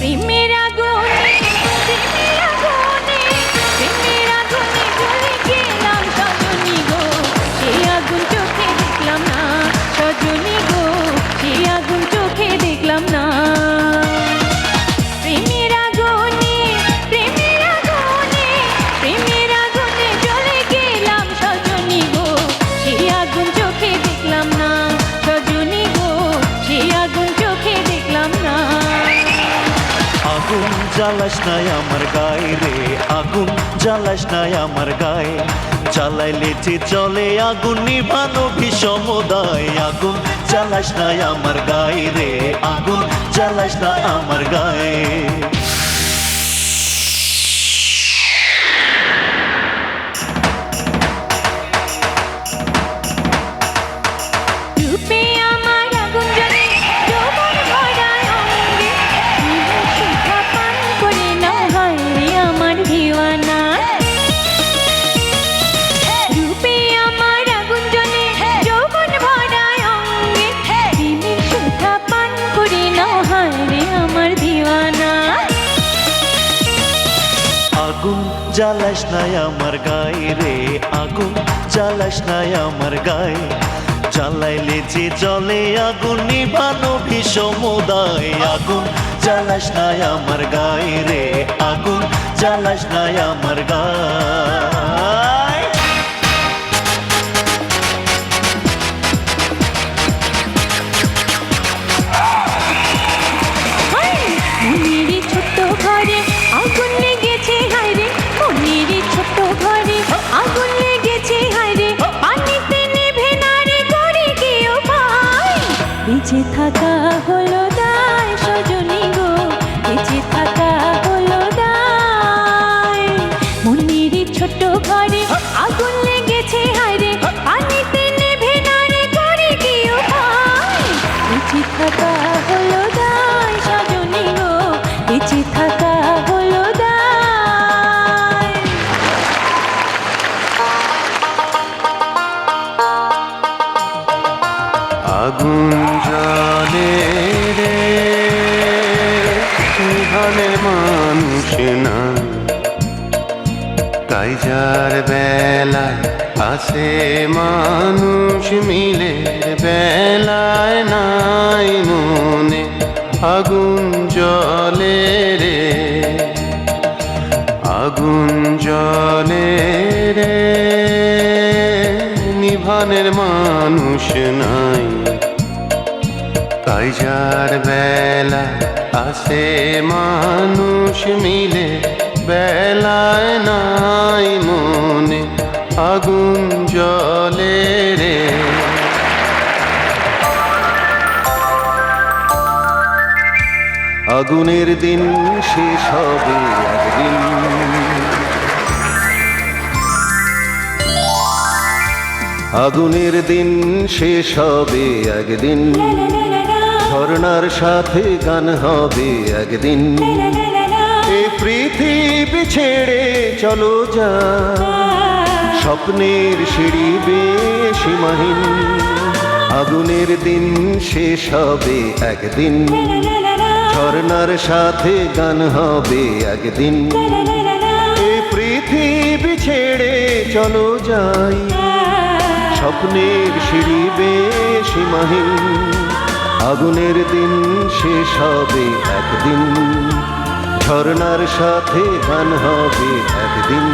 প্রেমের আগুনে প্রেমের আগুনে প্রেমের আগুনে জ্বলে গেলাম সজনী গো, সেই আগুন চোখে দেখলাম না সজনী গো, সেই আগুন চোখে দেখলাম না। প্রেমের আগুনে প্রেমের আগুনে প্রেমের আগুনে জ্বলে গেলাম সজনী গো, সেই আগুন চোখে দেখলাম না সজনী গো, সেই আগুন চোখে দেখলাম না। আগুন জ্বালাস নাই আমার গায়ে রে, আগুন জ্বালাস নাই আমার গায়ে, জ্বালাইলে যে চলে আগুন নিভানো বিষম দায়। আগুন জ্বালাস নাই আমার গায়ে রে, আগুন জ্বালাস না আমার গায়ে। রূপে আমার আগুন জ্বলে যৌবন ভরা অঙ্গে, প্রেমের সুধা পান করে নাও হায় রে আমার দিওয়ানা। রূপে আমার আগুন জ্বলে যৌবন ভরা অঙ্গে, প্রেমের সুধা পান করে নাও হায় রে আমার দিওয়ানা। আগুন জ্বালাস নাই আমার গায়ে রে, আগুন জ্বালাস নাই আমার গায়ে, জ্বালাইলে যে জলে আগুন নিভানো বিষম দায়। আগুন জ্বালাস নাই আমার গায়ে রে, আগুন জ্বালাস নাই আমার গায়ে। মনেরই ছোট্ট ঘরে আগুন লেগেছে হায় রে, মনেরই ছোট্ট ঘরে আগুন লেগেছে হায় রে, পানিতে নেভে না রে করে কি উপায়। বেঁচে থাকা হলো দায় সজনী গো, বেঁচে থাকা হলো দায়। মনেরই ছোট্ট ঘরে আগুন লেগেছে হায় রে, পানিতে নেভে না রে করে কি উপায়। বেঁচে থাকা হলো দায় সজনী গো, বেঁচে থাকা হলো দায়। আগুন জ্বলে রে নিভানের মানুষ না, তাই যার বেলায় আসে মানুষ মিলে, বেলায় নাই মনে আগুন জ্বলে রে, আগুন জ্বলে রে নিভানের মানুষ নাই, তাই যার বেলা আসে মানুষ মিলে, বেলায় নাই মনে আগুন জ্বলে রে। আগুনের দিন শেষ হবে একদিন, আগুনের দিন শেষ হবে একদিন, ঝরনার সাথে গান হবে একদিন। এই পৃথিবী ছেড়ে চলো যা, স্বপ্নের সিঁড়ি বেয়ে সীমাহীন। আগুনের দিন শেষ হবে একদিন, ঝরনার সাথে গান হবে একদিন। এই পৃথিবী ছেড়ে চলো যাই, স্বপ্নের সিঁড়ি বেয়ে সীমাহীন। আগুনের দিন শেষ হবে একদিন, ঝরনার সাথে গান হবে একদিন।